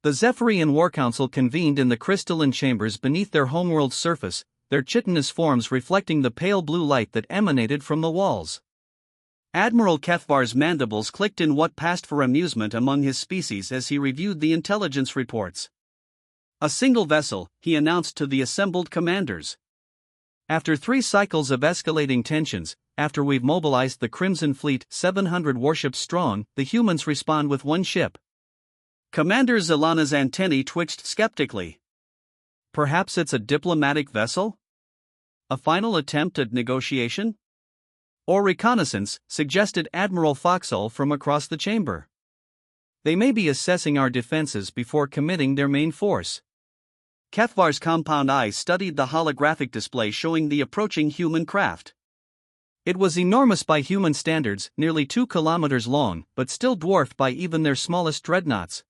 The Zephyrian War Council convened in the crystalline chambers beneath their homeworld's surface, their chitinous forms reflecting the pale blue light that emanated from the walls. Admiral Kethvar's mandibles clicked in what passed for amusement among his species as he reviewed the intelligence reports. A single vessel, he announced to the assembled commanders. After 3 cycles of escalating tensions, after we've mobilized the Crimson Fleet 700 warships strong, the humans respond with 1 ship. Commander Zelana's antennae twitched skeptically. Perhaps it's a diplomatic vessel? A final attempt at negotiation? Or reconnaissance, suggested Admiral Foxhull from across the chamber. They may be assessing our defenses before committing their main force. Kethvar's compound eye studied the holographic display showing the approaching human craft. It was enormous by human standards, nearly 2 kilometers long, but still dwarfed by even their smallest dreadnoughts.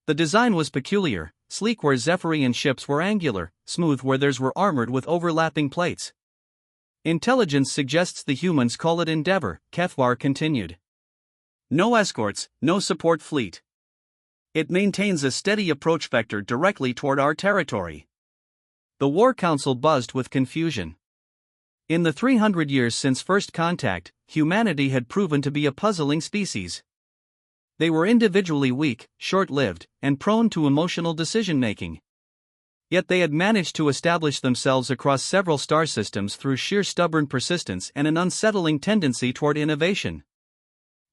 The design was peculiar, sleek where Zephyrian ships were angular, smooth where theirs were armored with overlapping plates. Intelligence suggests the humans call it Endeavor, Kethvar continued. No escorts, no support fleet. It maintains a steady approach vector directly toward our territory. The War Council buzzed with confusion. In the 300 years since first contact, humanity had proven to be a puzzling species. They were individually weak, short-lived, and prone to emotional decision-making. Yet they had managed to establish themselves across several star systems through sheer stubborn persistence and an unsettling tendency toward innovation.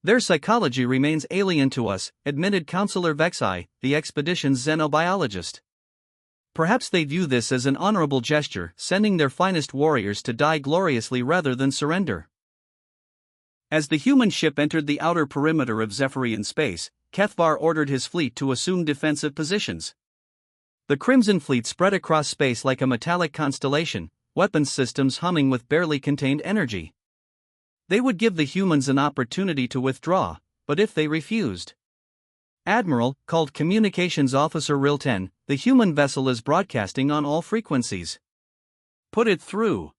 Their psychology remains alien to us, admitted Counselor Vexai, the expedition's xenobiologist. Perhaps they view this as an honorable gesture, sending their finest warriors to die gloriously rather than surrender. As the human ship entered the outer perimeter of Zephyrian space, Kethvar ordered his fleet to assume defensive positions. The Crimson Fleet spread across space like a metallic constellation, weapons systems humming with barely contained energy. They would give the humans an opportunity to withdraw, but if they refused. Admiral, called Communications Officer Rilten, the human vessel is broadcasting on all frequencies. Put it through.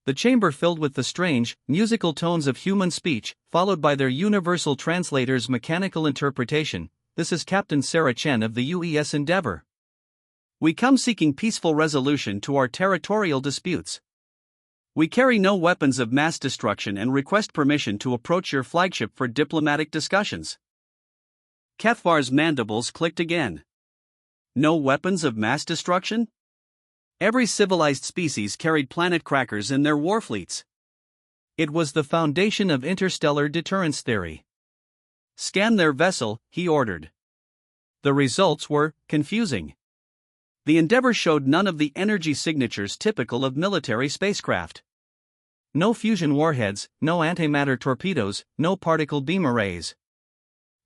The chamber filled with the strange, musical tones of human speech, followed by their universal translator's mechanical interpretation. This is Captain Sarah Chen of the UES Endeavor. We come seeking peaceful resolution to our territorial disputes. We carry no weapons of mass destruction and request permission to approach your flagship for diplomatic discussions. Kethvar's mandibles clicked again. No weapons of mass destruction? Every civilized species carried planet crackers in their war fleets. It was the foundation of interstellar deterrence theory. Scan their vessel, he ordered. The results were confusing. The Endeavor showed none of the energy signatures typical of military spacecraft. No fusion warheads, no antimatter torpedoes, no particle beam arrays.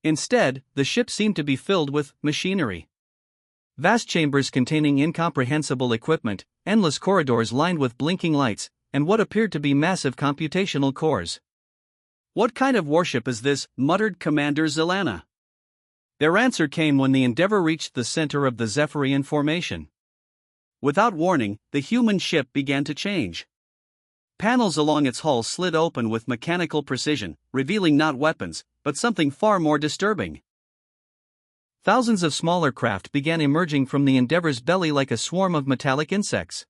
Instead, the ship seemed to be filled with machinery. Vast chambers containing incomprehensible equipment, endless corridors lined with blinking lights, and what appeared to be massive computational cores. "What kind of warship is this?" muttered Commander Zelana. Their answer came when the Endeavor reached the center of the Zephyrian formation. Without warning, the human ship began to change. Panels along its hull slid open with mechanical precision, revealing not weapons, but something far more disturbing. Thousands of smaller craft began emerging from the Endeavor's belly like a swarm of metallic insects.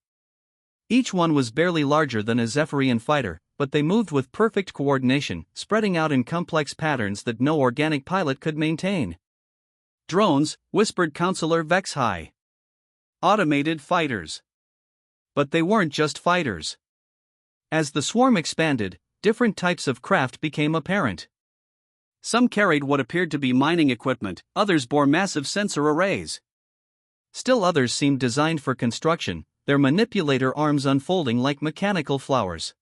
Each one was barely larger than a Zephyrian fighter, but they moved with perfect coordination, spreading out in complex patterns that no organic pilot could maintain. "Drones," whispered Counselor Vexai. "Automated fighters." But they weren't just fighters. As the swarm expanded, different types of craft became apparent. Some carried what appeared to be mining equipment, others bore massive sensor arrays. Still others seemed designed for construction, their manipulator arms unfolding like mechanical flowers.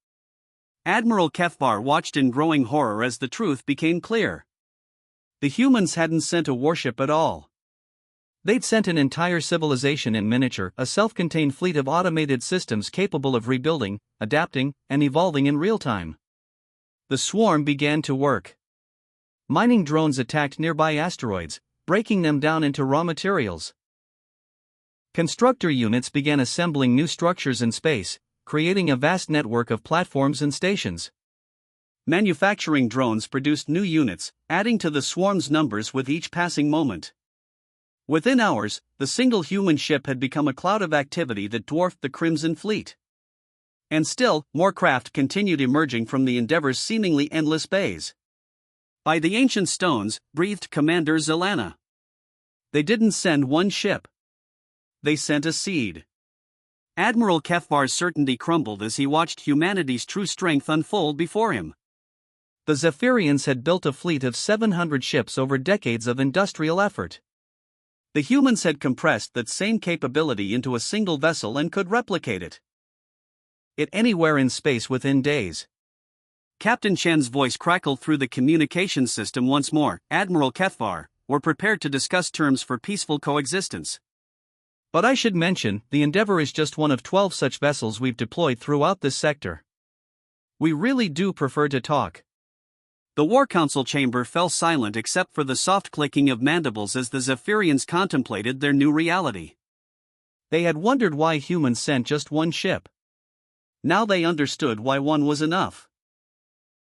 Admiral Kethvar watched in growing horror as the truth became clear. The humans hadn't sent a warship at all. They'd sent an entire civilization in miniature, a self-contained fleet of automated systems capable of rebuilding, adapting, and evolving in real time. The swarm began to work. Mining drones attacked nearby asteroids, breaking them down into raw materials. Constructor units began assembling new structures in space, creating a vast network of platforms and stations. Manufacturing drones produced new units, adding to the swarm's numbers with each passing moment. Within hours, the single human ship had become a cloud of activity that dwarfed the Crimson Fleet. And still, more craft continued emerging from the Endeavor's seemingly endless bays. By the ancient stones, breathed Commander Zelana. They didn't send one ship. They sent a seed. Admiral Kefvar's certainty crumbled as he watched humanity's true strength unfold before him. The Zephyrians had built a fleet of 700 ships over decades of industrial effort. The humans had compressed that same capability into a single vessel and could replicate it anywhere in space within days. Captain Chen's voice crackled through the communications system once more. Admiral Kefvar, we're prepared to discuss terms for peaceful coexistence. But I should mention, the Endeavor is just one of 12 such vessels we've deployed throughout this sector. We really do prefer to talk. The War Council chamber fell silent except for the soft clicking of mandibles as the Zephyrians contemplated their new reality. They had wondered why humans sent just one ship. Now they understood why one was enough.